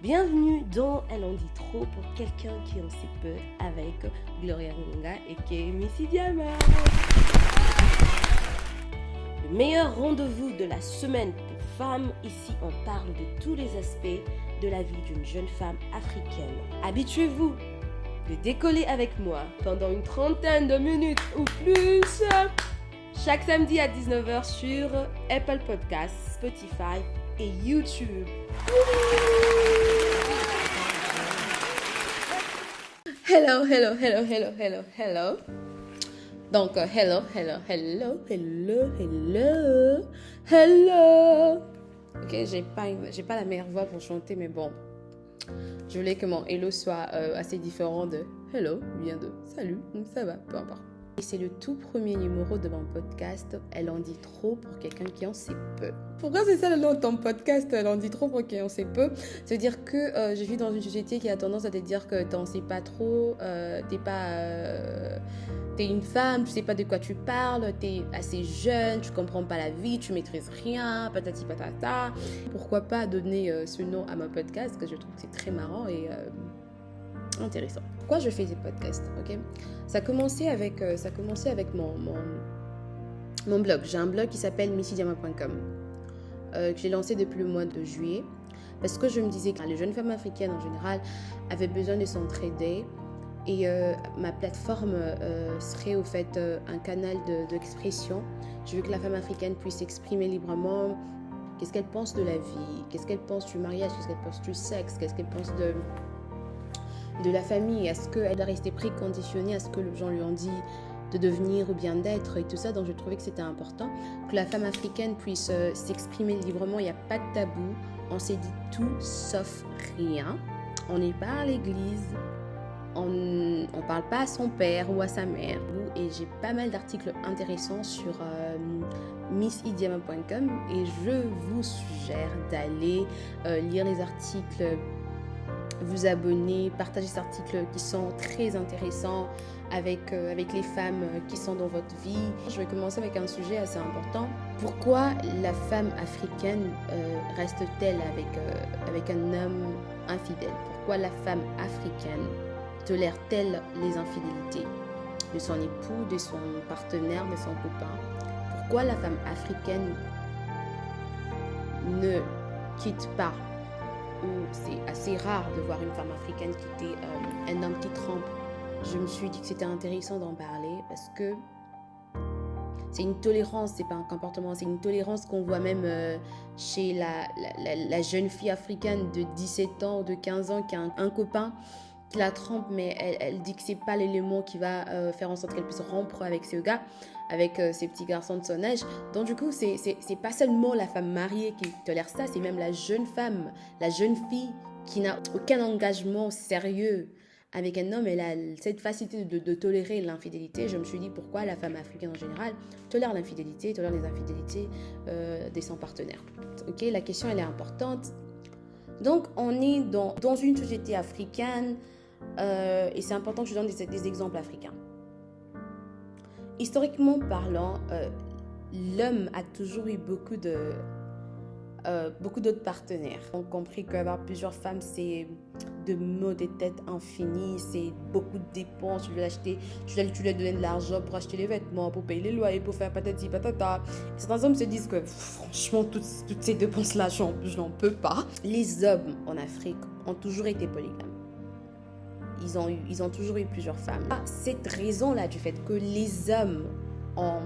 Bienvenue dans Elle en dit trop pour quelqu'un qui en sait peu avec Gloria Ngonga et Missy Diama. Le meilleur rendez-vous de la semaine pour femmes. Ici, on parle de tous les aspects de la vie d'une jeune femme africaine. Habituez-vous de décoller avec moi pendant une trentaine de minutes ou plus. Chaque samedi à 19h sur Apple Podcasts, Spotify et YouTube. Hello. Donc, hello. Ok, j'ai pas la meilleure voix pour chanter, mais bon. Je voulais que mon hello soit assez différent de hello, bien de salut, ça va, peu importe. Et c'est le tout premier numéro de mon podcast Elle en dit trop pour quelqu'un qui en sait peu. Pourquoi c'est ça le nom de ton podcast Elle en dit trop pour quelqu'un qui en sait peu? Ça veut dire que je vis dans une société qui a tendance à te dire que t'en sais pas trop, t'es une femme, tu sais pas de quoi tu parles, t'es assez jeune, tu comprends pas la vie, tu maîtrises rien, patati patata. Pourquoi pas donner ce nom à mon podcast, que je trouve que c'est très marrant et intéressant. Pourquoi je fais des podcasts, ok? Ça a commencé avec mon blog. J'ai un blog qui s'appelle missidiama.com que j'ai lancé depuis le mois de juillet parce que je me disais que les jeunes femmes africaines en général avaient besoin de s'entraider et ma plateforme serait au fait un canal d'expression. Je veux que la femme africaine puisse s'exprimer librement. Qu'est-ce qu'elle pense de la vie? Qu'est-ce qu'elle pense du mariage? Qu'est-ce qu'elle pense du sexe? Qu'est-ce qu'elle pense de la famille? Est-ce qu'elle doit rester préconditionnée à ce que les gens lui ont dit de devenir ou bien d'être et tout ça? Donc je trouvais que c'était important que la femme africaine puisse s'exprimer librement. Il n'y a pas de tabou, on s'est dit tout sauf rien. On n'est pas à l'église, on parle pas à son père ou à sa mère. Et j'ai pas mal d'articles intéressants sur missidiama.com et je vous suggère d'aller lire les articles, vous abonner, partager ces articles qui sont très intéressants avec les femmes qui sont dans votre vie. Je vais commencer avec un sujet assez important. Pourquoi la femme africaine reste-t-elle avec un homme infidèle? Pourquoi la femme africaine tolère-t-elle les infidélités de son époux, de son partenaire, de son copain? Pourquoi la femme africaine ne quitte pas? C'est assez rare de voir une femme africaine quitter un homme qui trompe. Je me suis dit que c'était intéressant d'en parler parce que c'est une tolérance, c'est pas un comportement, c'est une tolérance qu'on voit même chez la jeune fille africaine de 17 ans ou de 15 ans qui a un copain qui la trompe, mais elle dit que c'est pas l'élément qui va faire en sorte qu'elle puisse rompre avec ce gars, avec ces petits garçons de son âge. Donc du coup, c'est pas seulement la femme mariée qui tolère ça, c'est même la jeune femme, la jeune fille qui n'a aucun engagement sérieux avec un homme. Elle a cette facilité de tolérer l'infidélité. Je me suis dit pourquoi la femme africaine en général tolère l'infidélité, tolère les infidélités de son partenaire. Ok, la question elle est importante. Donc on est dans une société africaine et c'est important que je donne des exemples africains. Historiquement parlant, l'homme a toujours eu beaucoup d'autres partenaires. On a compris qu'avoir plusieurs femmes, c'est de maux de tête infinis, c'est beaucoup de dépenses. Tu dois donner de l'argent pour acheter les vêtements, pour payer les loyers, pour faire patati patata. Certains hommes se disent que franchement, toutes ces dépenses-là, je n'en peux pas. Les hommes en Afrique ont toujours été polygames. Ils ont toujours eu plusieurs femmes. Cette raison-là du fait que les hommes ont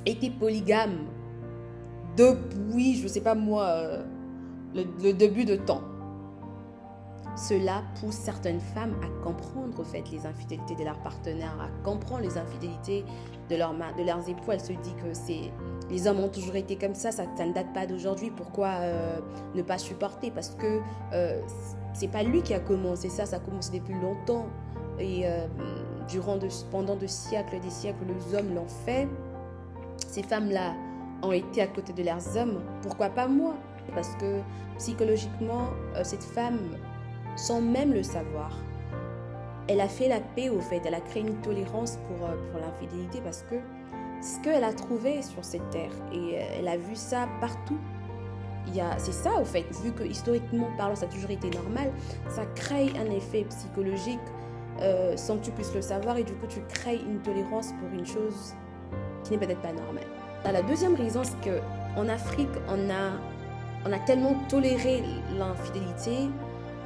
été polygames depuis, je ne sais pas moi, le début de temps. Cela pousse certaines femmes à comprendre au fait les infidélités de leurs partenaires, à comprendre les infidélités de leurs époux. Elles se disent que les hommes ont toujours été comme ça ne date pas d'aujourd'hui. Pourquoi ne pas supporter? Parce que c'est pas lui qui a commencé ça a commencé depuis longtemps. Et pendant des siècles, les hommes l'ont fait. Ces femmes-là ont été à côté de leurs hommes. Pourquoi pas moi? Parce que psychologiquement, cette femme, sans même le savoir, elle a fait la paix au fait. Elle a créé une tolérance pour l'infidélité parce que c'est ce qu'elle a trouvé sur cette terre. Et elle a vu ça partout. c'est ça au fait, vu que historiquement parlant ça a toujours été normal, ça crée un effet psychologique sans que tu puisses le savoir et du coup tu crées une tolérance pour une chose qui n'est peut-être pas normale. La deuxième raison, c'est qu'en Afrique, on a tellement toléré l'infidélité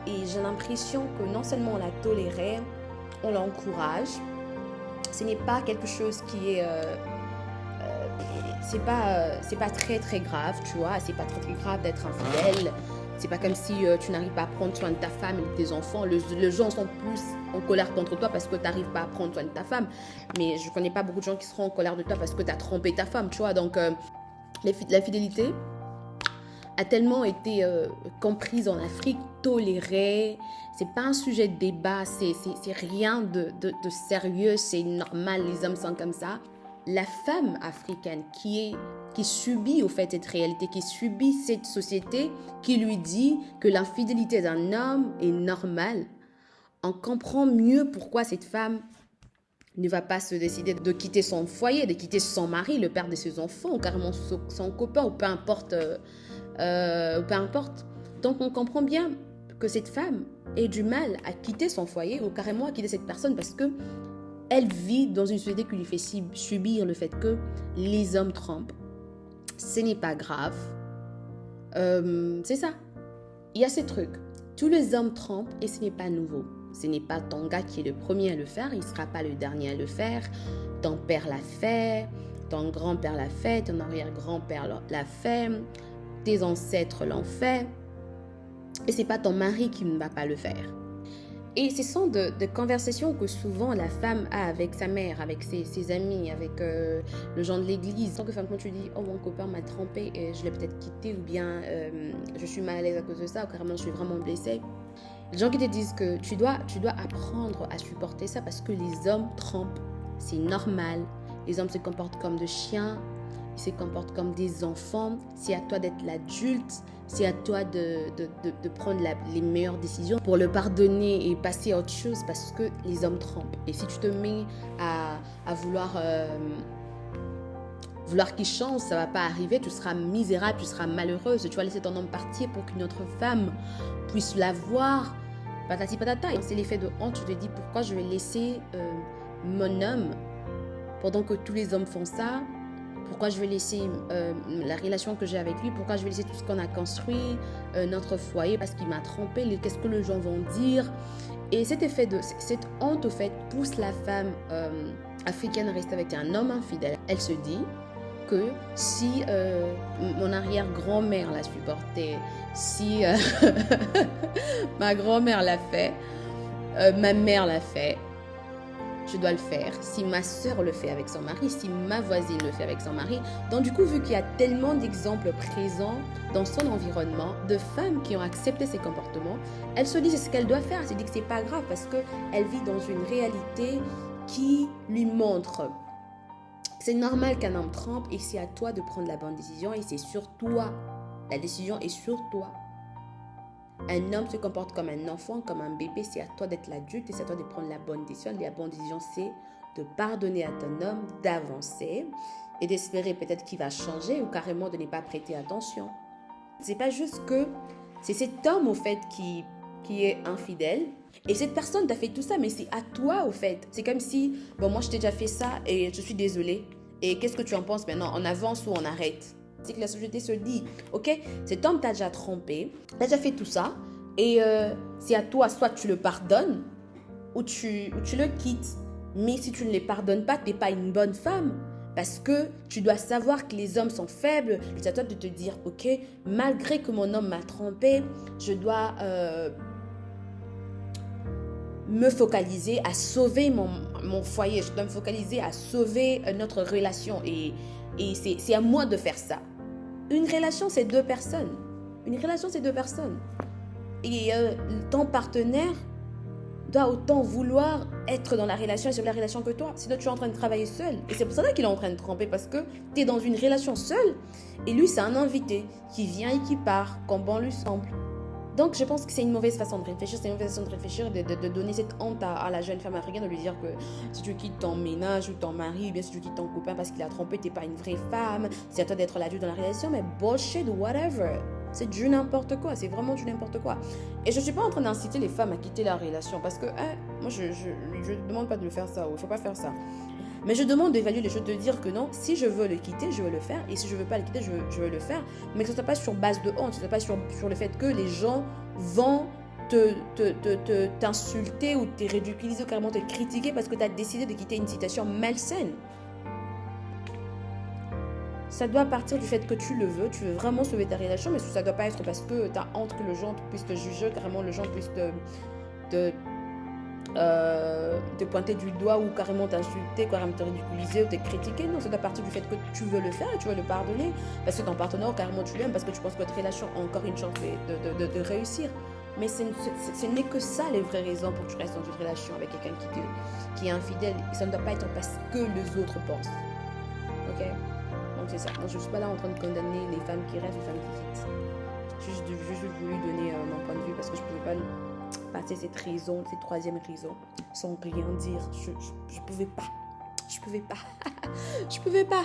et j'ai l'impression que non seulement on la tolérait, on l'encourage. Ce n'est pas quelque chose qui est... c'est pas très très grave, tu vois. C'est pas très très grave d'être infidèle. C'est pas comme si tu n'arrives pas à prendre soin de ta femme et de tes enfants. Les gens sont plus en colère contre toi parce que tu n'arrives pas à prendre soin de ta femme. Mais je connais pas beaucoup de gens qui seront en colère de toi parce que tu as trompé ta femme, tu vois. Donc, la fidélité a tellement été comprise en Afrique, tolérée. C'est pas un sujet de débat, c'est rien de sérieux, c'est normal, les hommes sont comme ça. La femme africaine qui subit au fait cette réalité, qui subit cette société qui lui dit que l'infidélité d'un homme est normale, on comprend mieux pourquoi cette femme ne va pas se décider de quitter son foyer, de quitter son mari, le père de ses enfants, ou carrément son copain, ou peu importe. Donc on comprend bien que cette femme ait du mal à quitter son foyer ou carrément à quitter cette personne parce que elle vit dans une société qui lui fait subir le fait que les hommes trompent. Ce n'est pas grave. C'est ça. Il y a ces trucs. Tous les hommes trompent et ce n'est pas nouveau. Ce n'est pas ton gars qui est le premier à le faire, il ne sera pas le dernier à le faire. Ton père l'a fait, ton grand-père l'a fait, ton arrière-grand-père l'a fait, tes ancêtres l'ont fait. Et ce n'est pas ton mari qui ne va pas le faire. Et ce sont de conversations que souvent la femme a avec sa mère, avec ses amis, avec le gens de l'église. Tant que femme, quand tu dis « Oh, mon copain m'a trompée et je l'ai peut-être quitté » ou bien « Je suis mal à l'aise à cause de ça » ou carrément « Je suis vraiment blessée ». Les gens qui te disent que tu dois apprendre à supporter ça parce que les hommes trompent. C'est normal. Les hommes se comportent comme des chiens. Ils se comportent comme des enfants. C'est à toi d'être l'adulte. C'est à toi de prendre les meilleures décisions pour le pardonner et passer à autre chose parce que les hommes trompent. Et si tu te mets à vouloir qu'il change, ça ne va pas arriver. Tu seras misérable, tu seras malheureuse. Tu vas laisser ton homme partir pour qu'une autre femme puisse l'avoir. Patati patata. Et c'est l'effet de honte. Tu te dis pourquoi je vais laisser mon homme pendant que tous les hommes font ça. Pourquoi je vais laisser la relation que j'ai avec lui, pourquoi je vais laisser tout ce qu'on a construit, notre foyer, parce qu'il m'a trompé, qu'est-ce que les gens vont dire. Et cette honte, au fait, pousse la femme africaine à rester avec un homme infidèle. Elle se dit que si mon arrière-grand-mère l'a supporté, si ma grand-mère l'a fait, ma mère l'a fait, je dois le faire. Si ma soeur le fait avec son mari, si ma voisine le fait avec son mari. Donc du coup, vu qu'il y a tellement d'exemples présents dans son environnement de femmes qui ont accepté ces comportements, elle se dit c'est ce qu'elle doit faire. Elle se dit que c'est pas grave parce qu'elle vit dans une réalité qui lui montre c'est normal qu'un homme trompe et c'est à toi de prendre la bonne décision et c'est sur toi. La décision est sur toi. Un homme se comporte comme un enfant, comme un bébé. C'est à toi d'être l'adulte et c'est à toi de prendre la bonne décision. Et la bonne décision, c'est de pardonner à ton homme, d'avancer et d'espérer peut-être qu'il va changer ou carrément de ne pas prêter attention. C'est pas juste que c'est cet homme, au fait, qui est infidèle. Et cette personne t'a fait tout ça, mais c'est à toi, au fait. C'est comme si, bon, moi, je t'ai déjà fait ça et je suis désolée. Et qu'est-ce que tu en penses maintenant? On avance ou on arrête? C'est que la société se dit, ok, cet homme t'a déjà trompé, t'as déjà fait tout ça, et c'est à toi, soit tu le pardonnes, ou tu le quittes. Mais si tu ne les pardonnes pas, tu n'es pas une bonne femme, parce que tu dois savoir que les hommes sont faibles. C'est à toi de te dire, ok, malgré que mon homme m'a trompé, je dois me focaliser à sauver mon foyer, je dois me focaliser à sauver notre relation, et c'est à moi de faire ça. Une relation, c'est deux personnes. Une relation, c'est deux personnes. Et ton partenaire doit autant vouloir être dans la relation et sur la relation que toi. Sinon, tu es en train de travailler seul. Et c'est pour ça qu'il est en train de tromper, parce que tu es dans une relation seule. Et lui, c'est un invité qui vient et qui part, comme bon lui semble. Donc, je pense que c'est une mauvaise façon de réfléchir. C'est une mauvaise façon de réfléchir, de donner cette honte à la jeune femme africaine, de lui dire que si tu quittes ton ménage ou ton mari, ou bien si tu quittes ton copain parce qu'il a trompé, tu n'es pas une vraie femme. C'est à toi d'être l'adulte dans la relation, mais bullshit, whatever. C'est du n'importe quoi, c'est vraiment du n'importe quoi. Et je ne suis pas en train d'inciter les femmes à quitter leur relation parce que moi, je ne demande pas de le faire ça, ou il ne faut pas faire ça. Mais je demande d'évaluer les choses, de dire que non, si je veux le quitter, je veux le faire. Et si je ne veux pas le quitter, je veux le faire. Mais que ce ne soit pas sur base de honte, ce ne soit pas sur le fait que les gens vont t'insulter ou te ridiculiser ou carrément te critiquer parce que tu as décidé de quitter une situation malsaine. Ça doit partir du fait que tu le veux, tu veux vraiment sauver ta relation, mais ça ne doit pas être parce que tu as honte que les gens puissent te juger, carrément les gens puissent te pointer du doigt ou carrément t'insulter, carrément te ridiculiser ou te critiquer. Non, ça doit partir du fait que tu veux le faire et tu veux le pardonner parce que ton partenaire, carrément tu l'aimes, parce que tu penses que votre relation a encore une chance de réussir. Mais ce n'est que ça les vraies raisons pour que tu restes dans une relation avec quelqu'un qui est infidèle. Et ça ne doit pas être parce que les autres pensent. Ok? Donc c'est ça. Donc je ne suis pas là en train de condamner les femmes qui restent, les femmes qui quittent. J'ai juste voulu donner mon point de vue parce que je ne pouvais pas passer cette raison, cette troisième raison, sans rien dire. Je pouvais pas. Je pouvais pas. Je pouvais pas.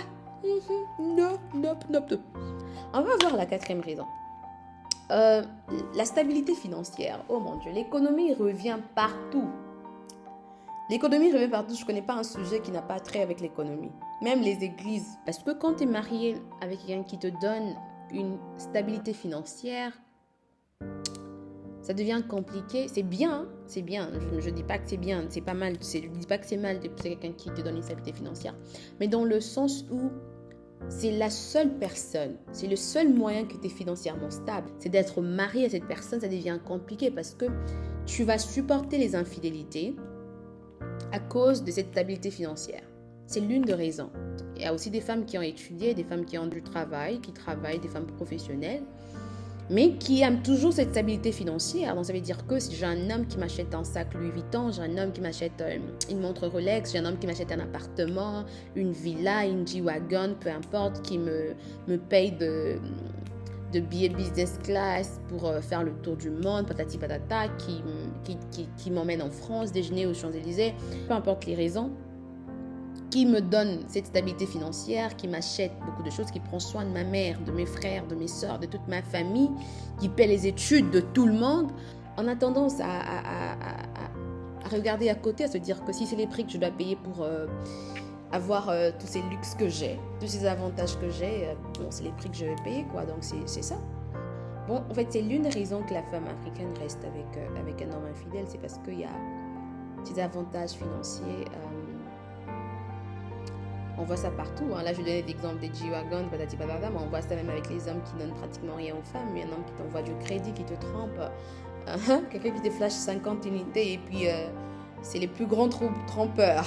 Non. On va voir la quatrième raison. La stabilité financière. Oh mon Dieu, l'économie revient partout. L'économie revient partout. Je ne connais pas un sujet qui n'a pas trait avec l'économie. Même les églises. Parce que quand tu es marié avec quelqu'un qui te donne une stabilité financière, ça devient compliqué. C'est bien. Je ne dis pas que c'est bien, c'est pas mal. Je ne dis pas que c'est mal de pousser quelqu'un qui te donne une stabilité financière. Mais dans le sens où c'est la seule personne, c'est le seul moyen que tu es financièrement stable. C'est d'être marié à cette personne, ça devient compliqué parce que tu vas supporter les infidélités à cause de cette stabilité financière. C'est l'une des raisons. Il y a aussi des femmes qui ont étudié, des femmes qui ont du travail, qui travaillent, des femmes professionnelles, mais qui aiment toujours cette stabilité financière. Donc ça veut dire que si j'ai un homme qui m'achète un sac Louis Vuitton, j'ai un homme qui m'achète une montre Rolex, j'ai un homme qui m'achète un appartement, une villa, une G-Wagon, peu importe, qui me paye de billets business class pour faire le tour du monde, patati patata, qui m'emmène en France, déjeuner aux Champs-Élysées, peu importe les raisons, qui me donne cette stabilité financière, qui m'achète beaucoup de choses, qui prend soin de ma mère, de mes frères, de mes soeurs, de toute ma famille, qui paie les études de tout le monde, on a tendance à regarder à côté, à se dire que si c'est les prix que je dois payer pour avoir tous ces luxes que j'ai, tous ces avantages que j'ai, c'est les prix que je vais payer, quoi. Donc c'est ça. Bon, en fait, c'est l'une des raisons que la femme africaine reste avec un homme infidèle, c'est parce qu'il y a ces avantages financiers. On voit ça partout. Hein. Là, je donnais l'exemple des G-Wagon, patati patata, mais on voit ça même avec les hommes qui donnent pratiquement rien aux femmes. Il y a un homme qui t'envoie du crédit, qui te trompe. Quelqu'un qui te flash 50 unités et puis c'est les plus grands trompeurs.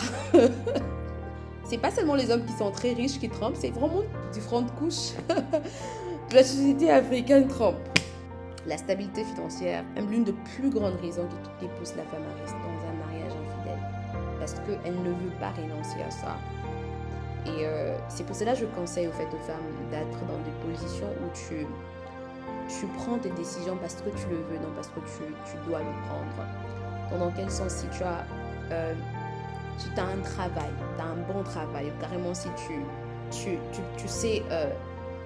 C'est pas seulement les hommes qui sont très riches qui trompent, c'est vraiment différentes couches de la société africaine trompe. La stabilité financière est l'une des plus grandes raisons qui pousse la femme à rester dans un mariage infidèle. Parce qu'elle ne veut pas renoncer à ça. Et c'est pour cela que je conseille au fait aux femmes d'être dans des positions où tu prends tes décisions parce que tu le veux, non parce que tu dois le prendre. Donc, dans quel sens, si tu as un travail, tu as un bon travail, carrément si tu sais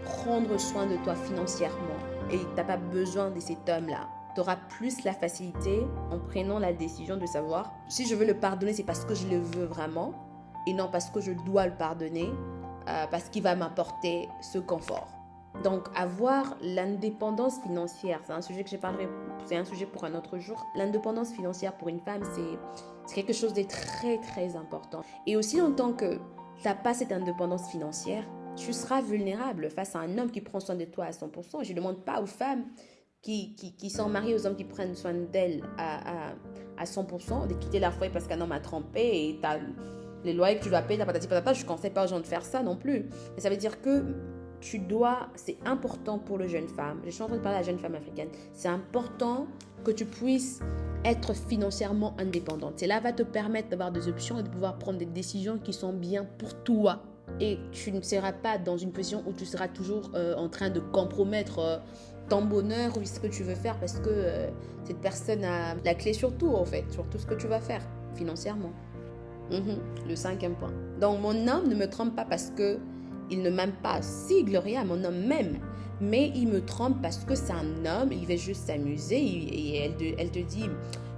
prendre soin de toi financièrement et tu n'as pas besoin de cet homme-là, tu auras plus la facilité en prenant la décision de savoir si je veux le pardonner, c'est parce que je le veux vraiment et non parce que je dois le pardonner, parce qu'il va m'apporter ce confort. Donc, avoir l'indépendance financière, c'est un sujet que c'est un sujet pour un autre jour. L'indépendance financière pour une femme, c'est quelque chose de très, très important. Et aussi longtemps que tu n'as pas cette indépendance financière, tu seras vulnérable face à un homme qui prend soin de toi à 100%. Je ne demande pas aux femmes qui sont mariées aux hommes qui prennent soin d'elles à 100%, de quitter leur foyer parce qu'un homme a trompé et tu as les loyers que tu dois payer, patati patata. Je ne conseille pas aux gens de faire ça non plus. Mais ça veut dire que c'est important pour les jeunes femmes. Je suis en train de parler à la jeune femme africaine. C'est important que tu puisses être financièrement indépendante. Cela va te permettre d'avoir des options et de pouvoir prendre des décisions qui sont bien pour toi. Et tu ne seras pas dans une position où tu seras toujours en train de compromettre ton bonheur ou ce que tu veux faire parce que cette personne a la clé sur tout, en fait, sur tout ce que tu vas faire financièrement. Le 5e point. Donc, mon homme ne me trompe pas parce que Il ne m'aime pas. Si, Gloria, mon homme m'aime. Mais il me trompe parce que c'est un homme, il veut juste s'amuser. Et elle te dit,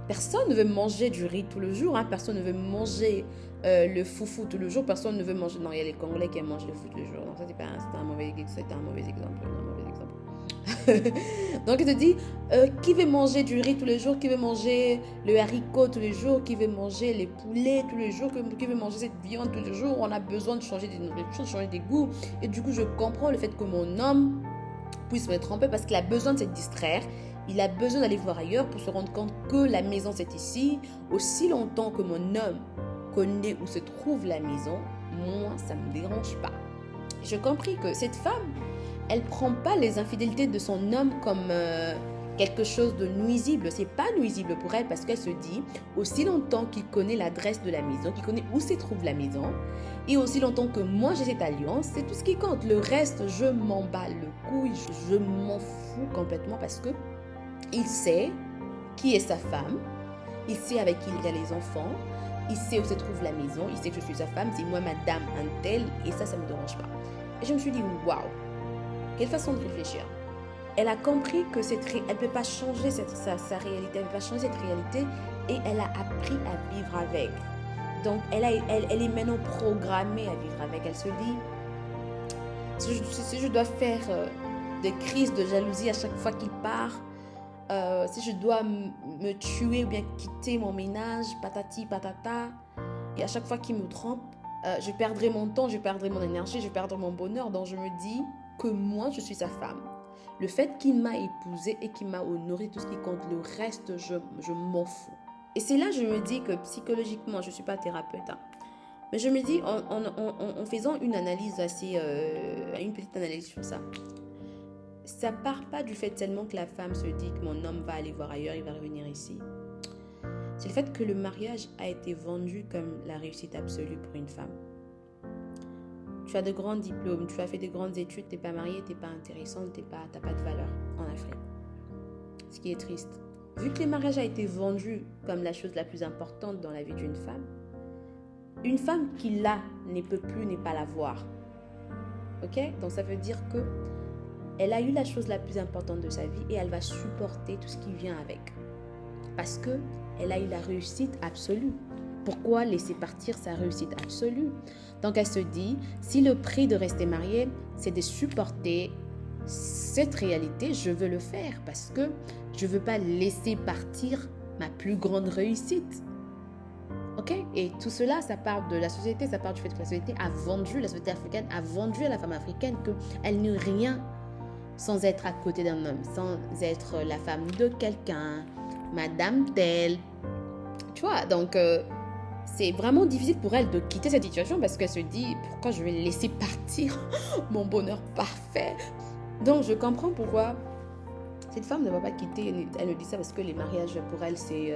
personne ne veut manger du riz tout le jour. Hein, personne ne veut manger le foufou tout le jour. Personne ne veut manger... Non, il y a les Congolais qui mangent le foufou tout le jour. Donc ça, c'est un mauvais exemple. Donc il te dit, qui veut manger du riz tous les jours, qui veut manger le haricot tous les jours, qui veut manger les poulets tous les jours, qui veut manger cette viande tous les jours. On a besoin de changer des nourritures, de changer des goûts. Et du coup, je comprends le fait que mon homme puisse me tromper parce qu'il a besoin de se distraire. Il a besoin d'aller voir ailleurs pour se rendre compte que la maison c'est ici. Aussi longtemps que mon homme connaît où se trouve la maison, moi, ça ne me dérange pas. J'ai compris que cette femme, elle ne prend pas les infidélités de son homme comme quelque chose de nuisible. Ce n'est pas nuisible pour elle parce qu'elle se dit, aussi longtemps qu'il connaît l'adresse de la maison, qu'il connaît où se trouve la maison, et aussi longtemps que moi j'ai cette alliance, c'est tout ce qui compte. Le reste, je m'en bats le couille, je m'en fous complètement parce que il sait qui est sa femme, il sait avec qui il y a les enfants, il sait où se trouve la maison, il sait que je suis sa femme, c'est moi madame un tel, et ça ne me dérange pas. Et je me suis dit, waouh, quelle façon de réfléchir. Elle a compris que elle ne peut pas changer sa réalité, elle ne peut pas changer cette réalité, et elle a appris à vivre avec. Donc, elle est maintenant programmée à vivre avec. Elle se dit, si je dois faire des crises de jalousie à chaque fois qu'il part, si je dois me tuer ou bien quitter mon ménage, patati patata, et à chaque fois qu'il me trompe, je perdrai mon temps, je perdrai mon énergie, je perdrai mon bonheur. Donc, je me dis que moi, je suis sa femme. Le fait qu'il m'a épousée et qu'il m'a honorée, tout ce qui compte, le reste, je m'en fous. Et c'est là que je me dis que psychologiquement, je ne suis pas thérapeute, hein, mais je me dis, en faisant une analyse une petite analyse sur ça, ça part pas du fait tellement que la femme se dit que mon homme va aller voir ailleurs, il va revenir ici. C'est le fait que le mariage a été vendu comme la réussite absolue pour une femme. Tu as de grands diplômes, tu as fait de grandes études, tu n'es pas mariée, tu n'es pas intéressante, tu n'as pas de valeur en Afrique. Ce qui est triste. Vu que le mariage a été vendu comme la chose la plus importante dans la vie d'une femme qui l'a ne peut plus ne pas l'avoir. Ok? Donc ça veut dire que elle a eu la chose la plus importante de sa vie et elle va supporter tout ce qui vient avec. Parce qu'elle a eu la réussite absolue. Pourquoi laisser partir sa réussite absolue? Donc elle se dit, si le prix de rester mariée, c'est de supporter cette réalité, je veux le faire parce que je ne veux pas laisser partir ma plus grande réussite. Ok? Et tout cela, ça part de la société, ça part du fait que la société africaine a vendu à la femme africaine qu'elle n'est rien sans être à côté d'un homme, sans être la femme de quelqu'un, madame telle. Tu vois, donc c'est vraiment difficile pour elle de quitter cette situation parce qu'elle se dit, pourquoi je vais laisser partir mon bonheur parfait? Donc je comprends pourquoi cette femme ne va pas quitter. Elle me dit ça parce que les mariages pour elle c'est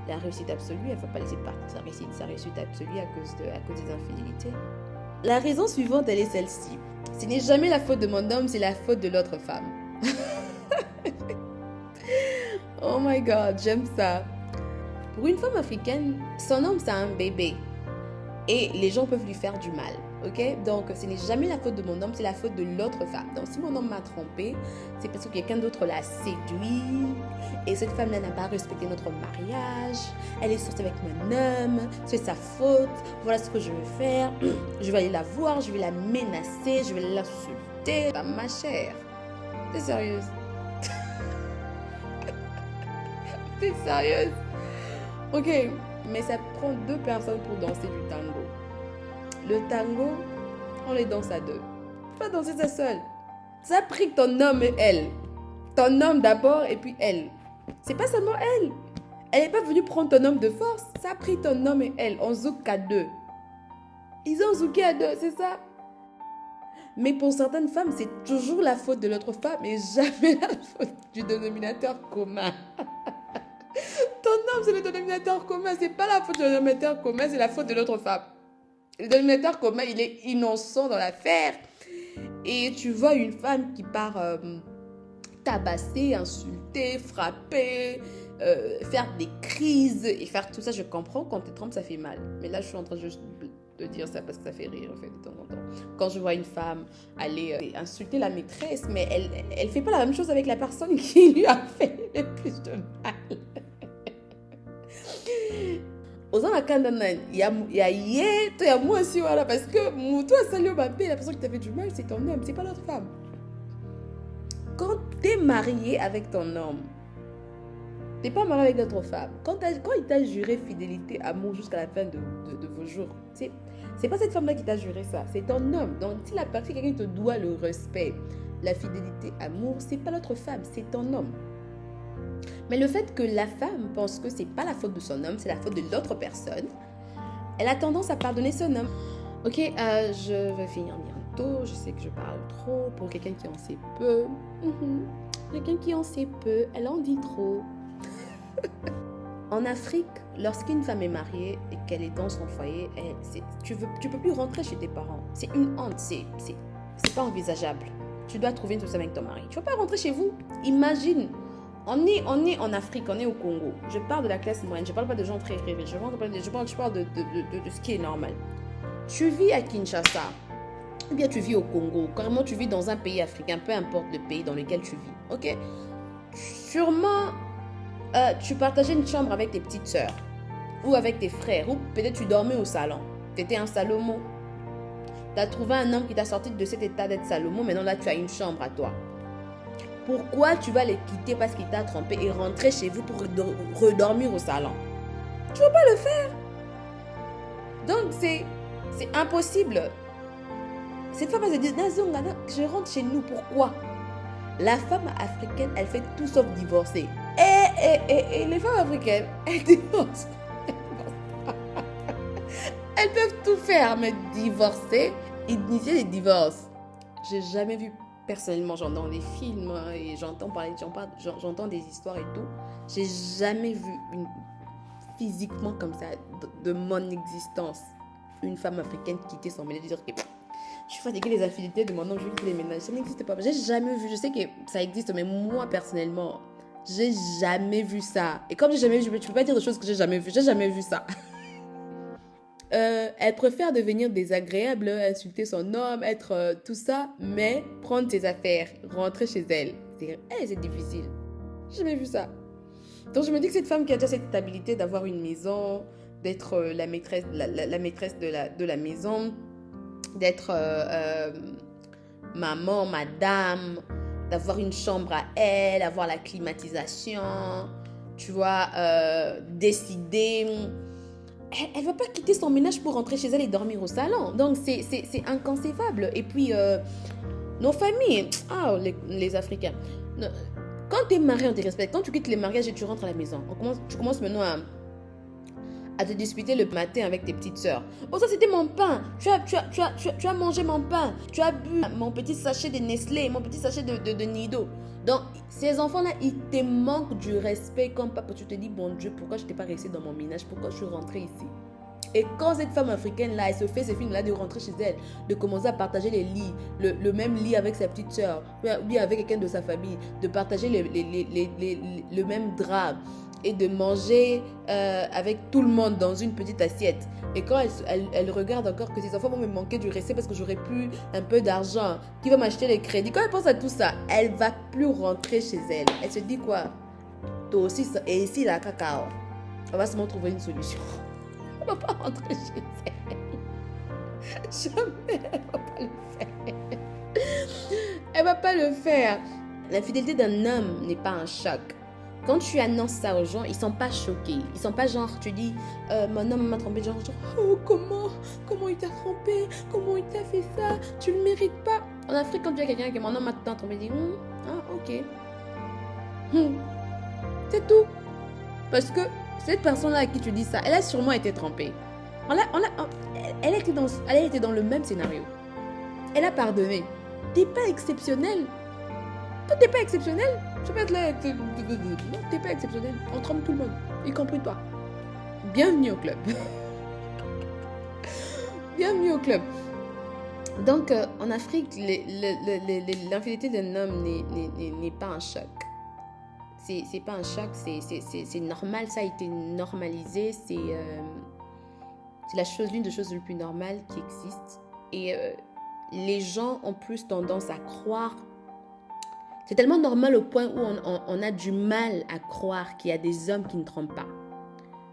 la réussite absolue. Elle ne va pas laisser partir sa réussite absolue à cause des infidélités. La raison suivante, elle est celle-ci. Ce n'est jamais la faute de mon homme, c'est la faute de l'autre femme. Oh my God, j'aime ça. Pour une femme africaine, son homme, c'est un bébé. Et les gens peuvent lui faire du mal. Ok? Donc, ce n'est jamais la faute de mon homme, c'est la faute de l'autre femme. Donc, si mon homme m'a trompée, c'est parce que quelqu'un d'autre l'a séduit. Et cette femme-là n'a pas respecté notre mariage. Elle est sortie avec mon homme. C'est sa faute. Voilà ce que je vais faire. Je vais aller la voir, je vais la menacer, je vais l'insulter. Ma chère, t'es sérieuse? T'es sérieuse? Ok, mais ça prend 2 personnes pour danser du tango. Le tango, on les danse à 2. Tu vas danser ça seule. Ça a pris ton homme et elle. Ton homme d'abord et puis elle. C'est pas seulement elle. Elle n'est pas venue prendre ton homme de force. Ça a pris ton homme et elle. On zouk à 2. Ils ont zouké à 2, c'est ça? Mais pour certaines femmes, c'est toujours la faute de l'autre femme et jamais la faute du dénominateur commun. Ton homme, c'est le dénominateur commun. C'est pas la faute du dénominateur commun, c'est la faute de l'autre femme. Le dénominateur commun, il est innocent dans l'affaire. Et tu vois une femme qui part tabasser, insulter, frapper, faire des crises et faire tout ça. Je comprends, quand tu te trompes, ça fait mal. Mais là, je suis en train juste de dire ça parce que ça fait rire, en fait, de temps en temps. quand je vois une femme aller insulter la maîtresse, mais elle fait pas la même chose avec la personne qui lui a fait le plus de mal. Ozana Kandanan, il y a moi aussi, voilà, parce que toi, salut, la personne qui t'a fait du mal, c'est ton homme, c'est pas l'autre femme. Quand t'es marié avec ton homme, t'es pas marié avec d'autres femmes. Quand il t'a juré fidélité, amour jusqu'à la fin de vos jours, c'est pas cette femme-là qui t'a juré ça, c'est ton homme. Donc, si la personne, quelqu'un te doit le respect, la fidélité, amour, c'est pas l'autre femme, c'est ton homme. Mais le fait que la femme pense que c'est pas la faute de son homme, c'est la faute de l'autre personne, elle a tendance à pardonner son homme. Ok, je vais finir bientôt. Je sais que je parle trop pour quelqu'un qui en sait peu. Quelqu'un qui en sait peu, elle en dit trop. En Afrique, lorsqu'une femme est mariée et qu'elle est dans son foyer, tu peux plus rentrer chez tes parents. C'est une honte, c'est pas envisageable. Tu dois trouver une solution avec ton mari. Tu ne peux pas rentrer chez vous. Imagine. On est en Afrique, on est au Congo. Je parle de la classe moyenne, je ne parle pas de gens très riches, je parle de ce qui est normal. Tu vis à Kinshasa, ou bien tu vis au Congo, carrément tu vis dans un pays africain, peu importe le pays dans lequel tu vis, ok? Sûrement, tu partageais une chambre avec tes petites sœurs, ou avec tes frères, ou peut-être tu dormais au salon. Tu étais un Salomon. Tu as trouvé un homme qui t'a sorti de cet état d'être Salomon, maintenant là tu as une chambre à toi. Pourquoi tu vas les quitter parce qu'il t'a trompé et rentrer chez vous pour redormir au salon? Tu ne vas pas le faire. Donc, c'est impossible. Cette femme, elle se dit, je rentre chez nous, pourquoi? La femme africaine, elle fait tout sauf divorcer. Et les femmes africaines, elles divorcent. Elles peuvent tout faire, mais divorcer, initier des divorces. J'ai jamais vu personnellement, genre dans des films et j'entends des histoires et tout. J'ai jamais vu physiquement comme ça de mon existence une femme africaine quitter son ménage et dire que je suis fatiguée des infidélités de mon homme, je veux quitter les ménages. Ça n'existe pas. J'ai jamais vu. Je sais que ça existe, mais moi personnellement, j'ai jamais vu ça. Et comme j'ai jamais vu, je peux pas dire des choses que j'ai jamais vu. J'ai jamais vu ça. Elle préfère devenir désagréable, insulter son homme, être tout ça, mais prendre ses affaires, rentrer chez elle. C'est difficile. J'ai jamais vu ça. Donc je me dis que cette femme qui a déjà cette stabilité d'avoir une maison, d'être la maîtresse, la maîtresse de la maison, d'être maman, madame, d'avoir une chambre à elle, avoir la climatisation, tu vois, décider. Elle ne va pas quitter son ménage pour rentrer chez elle et dormir au salon. Donc, c'est inconcevable. Et puis, nos familles, les Africains, quand tu es marié, on te respecte. Quand tu quittes les mariages et tu rentres à la maison, tu commences maintenant à te disputer le matin avec tes petites sœurs. Oh, ça c'était mon pain. Tu as mangé mon pain. Tu as bu mon petit sachet de Nestlé, mon petit sachet de Nido. Donc, ces enfants-là, ils te manquent du respect comme papa. Tu te dis, bon Dieu, pourquoi je n'étais pas restée dans mon ménage? Pourquoi je suis rentrée ici? Et quand cette femme africaine-là, elle se fait ces films-là de rentrer chez elle, de commencer à partager les lits, le même lit avec sa petite sœur, ou bien avec quelqu'un de sa famille, de partager le même drap, et de manger avec tout le monde dans une petite assiette. Et quand elle regarde encore que ses enfants vont me manquer du respect parce que j'aurai plus un peu d'argent, qui va m'acheter les crédits, quand elle pense à tout ça, elle va plus rentrer chez elle. Elle se dit quoi? Toi aussi, et ici, la cacao, on va seulement trouver une solution. Elle ne va pas rentrer chez elle. Jamais, elle ne va pas le faire. Elle ne va pas le faire. L'infidélité d'un homme n'est pas un choc. Quand tu annonces ça aux gens, ils ne sont pas choqués. Ils ne sont pas genre, tu dis, mon homme m'a trompé, genre, oh, comment il t'a trompé? Comment il t'a fait ça? Tu ne le mérites pas. En Afrique, quand tu as quelqu'un qui mon homme m'a trompé, il dit, ok. C'est tout. Parce que cette personne-là à qui tu dis ça, elle a sûrement été trompée. Elle était dans le même scénario. Elle a pardonné. T'es pas exceptionnel. Toi, t'es pas exceptionnel. Tu peux être là. Non, t'es pas exceptionnel. On trompe tout le monde, y compris toi. Bienvenue au club. Bienvenue au club. Donc, en Afrique, l'infidélité d'un homme n'est pas un choc. C'est pas un choc, c'est normal, ça a été normalisé, c'est l'une des choses les plus normales qui existent. Et les gens ont plus tendance à croire. C'est tellement normal au point où on a du mal à croire qu'il y a des hommes qui ne trompent pas.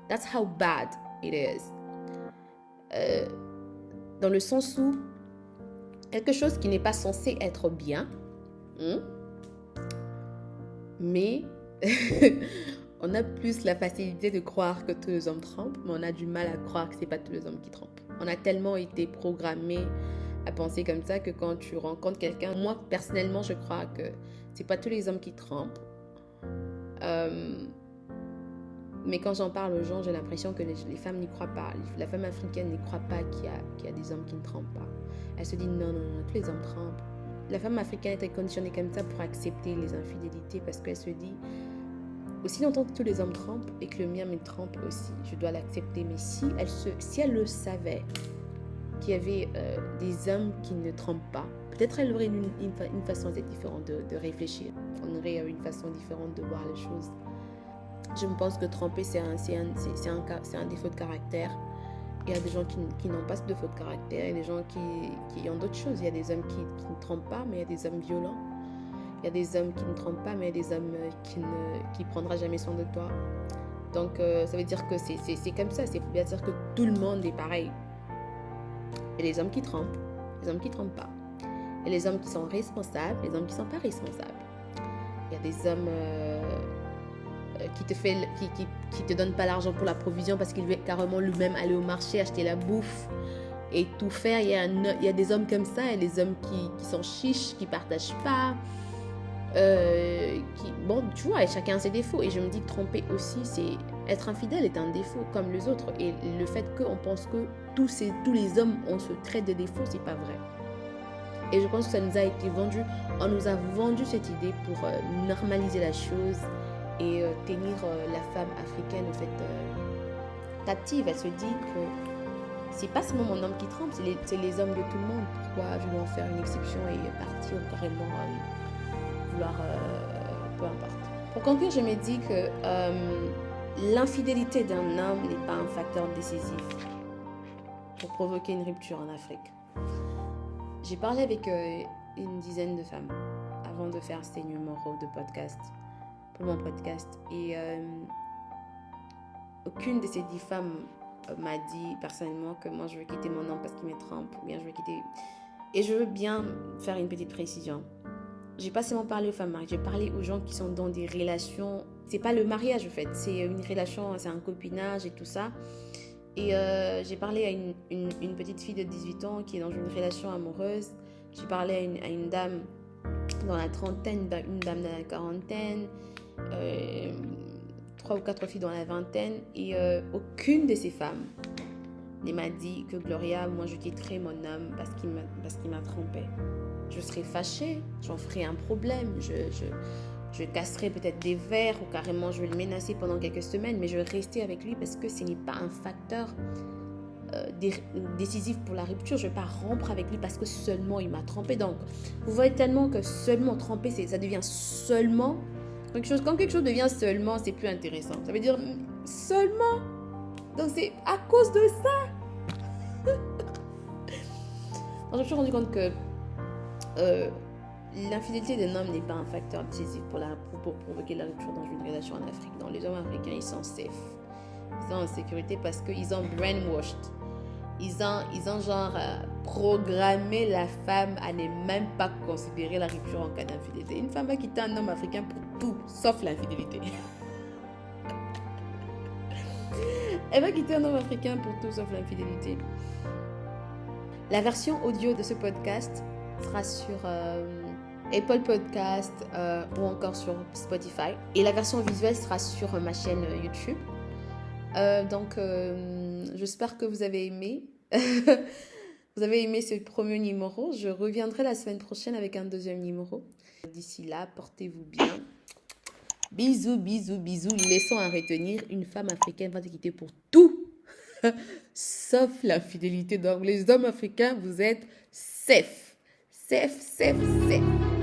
That's how bad it is. Dans le sens où quelque chose qui n'est pas censé être bien, mais on a plus la facilité de croire que tous les hommes trompent, mais on a du mal à croire que ce n'est pas tous les hommes qui trompent. On a tellement été programmés à penser comme ça que quand tu rencontres quelqu'un, moi personnellement je crois que c'est pas tous les hommes qui trompent. Mais quand j'en parle aux gens, j'ai l'impression que les femmes n'y croient pas. La femme africaine n'y croit pas qu'il y a des hommes qui ne trompent pas. Elle se dit non, tous les hommes trompent. La femme africaine était conditionnée comme ça pour accepter les infidélités parce qu'elle se dit aussi longtemps que tous les hommes trompent et que le mien me trompe aussi, je dois l'accepter. Mais si elle le savait qu'il y avait des hommes qui ne trompent pas, peut-être elle aurait une façon différente de réfléchir. On aurait une façon différente de voir les choses. Je me pense que tromper, c'est un défaut de caractère. Il y a des gens qui n'ont pas ce défaut de caractère. Il y a des gens qui ont d'autres choses. Il y a des hommes qui ne trompent pas, mais il y a des hommes violents. Il y a des hommes qui ne trompent pas, mais il y a des hommes qui ne prendront jamais soin de toi. Donc, ça veut dire que c'est comme ça. C'est bien dire que tout le monde est pareil. Il y a des hommes qui trompent, des hommes qui ne trompent pas. Il y a des hommes qui sont responsables, des hommes qui ne sont pas responsables. Il y a des hommes qui te donnent pas l'argent pour la provision parce qu'il veut carrément lui-même aller au marché, acheter la bouffe et tout faire. Il y a des hommes comme ça, il y a des hommes qui sont chiches, qui ne partagent pas. Bon, tu vois, chacun a ses défauts. Et je me dis que tromper aussi, être infidèle est un défaut comme les autres. Et le fait qu'on pense que tous les hommes ont ce trait de défaut, c'est pas vrai. Et je pense que ça nous a été vendu. On nous a vendu cette idée pour normaliser la chose et tenir la femme africaine en fait captive. Elle se dit que c'est pas seulement mon homme qui trompe, c'est les hommes de tout le monde. Pourquoi je dois en faire une exception et partir carrément vouloir peu importe. Pour conclure, je me dis que l'infidélité d'un homme n'est pas un facteur décisif pour provoquer une rupture en Afrique. J'ai parlé avec une dizaine de femmes avant de faire ces numéros de podcast pour mon podcast et aucune de ces 10 femmes m'a dit personnellement que moi je veux quitter mon homme parce qu'il me trompe ou bien je veux quitter. Et je veux bien faire une petite précision. J'ai pas seulement parlé aux femmes mariées, j'ai parlé aux gens qui sont dans des relations. C'est pas le mariage en fait, c'est une relation, c'est un copinage et tout ça. Et j'ai parlé à une petite fille de 18 ans qui est dans une relation amoureuse. J'ai parlé à une dame dans la trentaine, une dame dans la quarantaine, 3 ou 4 filles dans la vingtaine. Et aucune de ces femmes ne m'a dit que Gloria, moi je quitterai mon homme parce qu'il m'a trompée. Je serais fâchée, j'en ferai un problème, je casserai peut-être des verres ou carrément je vais le menacer pendant quelques semaines, mais je vais rester avec lui parce que ce n'est pas un facteur décisif pour la rupture. Je ne vais pas rompre avec lui parce que seulement il m'a trompée. Donc, vous voyez tellement que seulement tromper, ça devient seulement quelque chose. Quand quelque chose devient seulement, c'est plus intéressant. Ça veut dire seulement. Donc, c'est à cause de ça. Je me suis rendu compte que l'infidélité d'un homme n'est pas un facteur décisif pour provoquer la rupture dans une relation en Afrique. Non, les hommes africains, ils sont safe. Ils sont en sécurité parce qu'ils ont brainwashed. Ils ont genre programmé la femme à ne même pas considérer la rupture en cas d'infidélité. Une femme va quitter un homme africain pour tout, sauf l'infidélité. Elle va quitter un homme africain pour tout, sauf l'infidélité. La version audio de ce podcast sera sur Apple Podcast ou encore sur Spotify. Et la version visuelle sera sur ma chaîne YouTube. Donc, j'espère que vous avez aimé. Vous avez aimé ce premier numéro. Je reviendrai la semaine prochaine avec un deuxième numéro. D'ici là, portez-vous bien. Bisous, bisous, bisous. Laissons à retenir, une femme africaine va te quitter pour tout, sauf l'infidélité. Donc, les hommes africains, vous êtes safe. Safe, safe, safe.